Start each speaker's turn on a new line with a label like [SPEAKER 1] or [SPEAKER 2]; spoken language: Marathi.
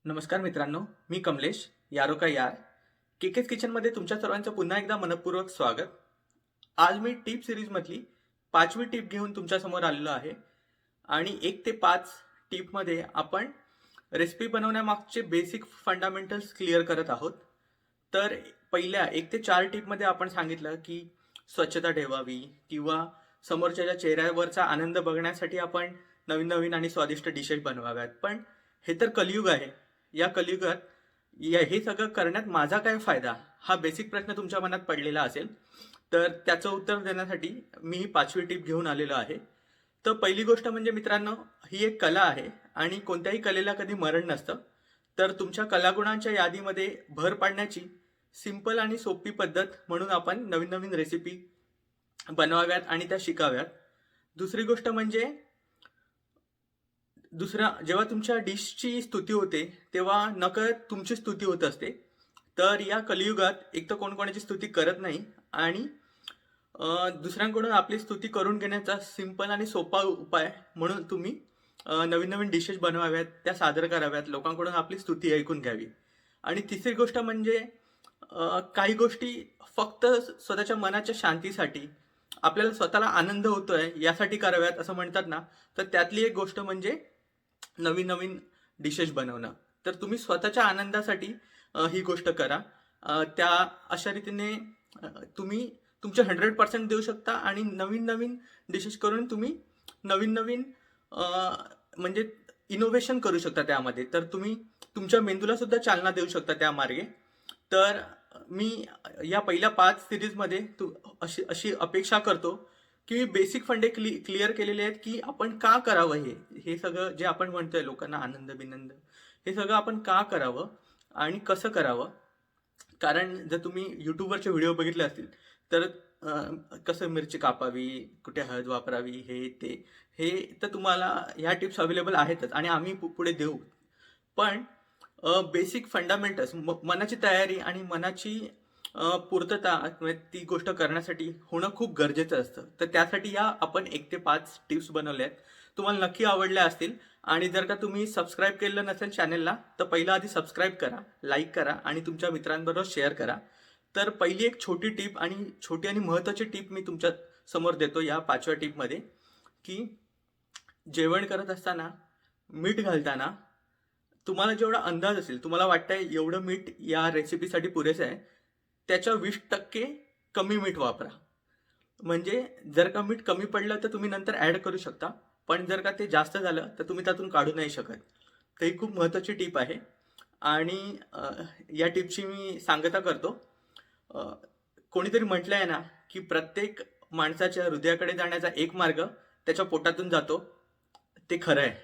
[SPEAKER 1] नमस्कार मित्रांनो, मी कमलेश यारो का यार केकेस किचनमध्ये तुमच्या सर्वांचं पुन्हा एकदा मनपूर्वक स्वागत. आज मी टिप सिरीजमधली 5वी टिप घेऊन तुमच्यासमोर आलेलो आहे आणि 1 ते 5 टिपमध्ये आपण रेसिपी बनवण्यामागचे बेसिक फंडामेंटल्स क्लिअर करत आहोत. तर पहिल्या 1 ते 4 टिपमध्ये आपण सांगितलं की स्वच्छता ठेवावी किंवा समोरच्याच्या चेहऱ्यावरचा आनंद बघण्यासाठी आपण नवीन नवीन आणि स्वादिष्ट डिशेस बनवाव्यात. पण हे तर कलियुग आहे. या कलियुगात हे सगळं करण्यात माझा काय फायदा, हा बेसिक प्रश्न तुमच्या मनात पडलेला असेल. तर त्याचं उत्तर देण्यासाठी मी ही 5वी टिप घेऊन आलेलो आहे. तर पहिली गोष्ट म्हणजे मित्रांनो, ही एक कला आहे आणि कोणत्याही कलेला कधी मरण नसतं. तर तुमच्या कलागुणांच्या यादीमध्ये भर पाडण्याची सिंपल आणि सोपी पद्धत म्हणून आपण नवीन नवीन रेसिपी बनवाव्यात आणि त्या शिकाव्यात. दुसरी गोष्ट म्हणजे जेव्हा तुमच्या डिशची स्तुती होते तेव्हा नकळत तुमची स्तुती होत असते. तर या कलियुगात एक तर कोण कोणाची स्तुती करत नाही आणि दुसऱ्यांकडून आपली स्तुती करून घेण्याचा सिंपल आणि सोपा उपाय म्हणून तुम्ही नवीन नवीन डिशेस बनवाव्यात, त्या सादर कराव्यात, लोकांकडून आपली स्तुती ऐकून घ्यावी. आणि तिसरी गोष्ट म्हणजे काही गोष्टी फक्त स्वतःच्या मनाच्या शांतीसाठी, आपल्याला स्वतःला आनंद होतोय यासाठी कराव्यात असं म्हणतात ना. तर त्यातली एक गोष्ट म्हणजे नवीन नवीन डिशेस बनवणं. तर तुम्ही स्वतःच्या आनंदासाठी ही गोष्ट करा. त्या अशा रीतीने तुम्ही तुमचे 100% देऊ शकता आणि नवीन नवीन डिशेस करून तुम्ही नवीन नवीन म्हणजे इनोव्हेशन करू शकता त्यामध्ये. तर तुम्ही तुमच्या मेंदूला सुद्धा चालना देऊ शकता त्या मार्गे. तर मी या पहिल्या 5 सिरीजमध्ये अशी अशी अपेक्षा करतो की बेसिक फंडे क्लिअर केलेले आहेत की आपण का करावं. हे सगळं जे आपण म्हणतोय लोकांना आनंद बिनंद, हे सगळं आपण का करावं आणि कसं करावं. कारण जर तुम्ही यूट्यूबवरचे व्हिडिओ बघितले असतील तर कसं मिरची कापावी, कुठे हळद वापरावी, हे ते, हे तर तुम्हाला ह्या टिप्स अवेलेबल आहेतच आणि आम्ही पुढे देऊ. पण बेसिक फंडामेंटल्स, मनाची तयारी आणि मनाची पूर्तता म्हणजे ती गोष्ट करण्यासाठी होणं खूप गरजेचं असतं. तर त्यासाठी या आपण 1 ते 5 टिप्स बनवल्या आहेत. तुम्हाला नक्की आवडल्या असतील. आणि जर का तुम्ही सबस्क्राईब केलं नसेल चॅनेलला तर पहिला आधी सबस्क्राईब करा, लाईक करा आणि तुमच्या मित्रांबरोबर शेअर करा. तर पहिली एक छोटी आणि महत्त्वाची टिप मी तुमच्या समोर देतो या 5व्या टिपमध्ये, की जेवण करत असताना मीठ घालताना तुम्हाला जेवढा अंदाज असेल, तुम्हाला वाटतंय एवढं मीठ या रेसिपीसाठी पुरेसं आहे, त्याच्या 20% कमी मीठ वापरा. म्हणजे जर का मीठ कमी पडलं तर तुम्ही नंतर ॲड करू शकता, पण जर का ते जास्त झालं तर तुम्ही त्यातून काढू नाही शकत. तर ही खूप महत्त्वाची टिप आहे आणि या टिपची मी सांगता करतो. अ, कोणीतरी म्हटलं आहे ना, की प्रत्येक माणसाच्या हृदयाकडे जाण्याचा एक मार्ग त्याच्या पोटातून जातो. ते खरं आहे.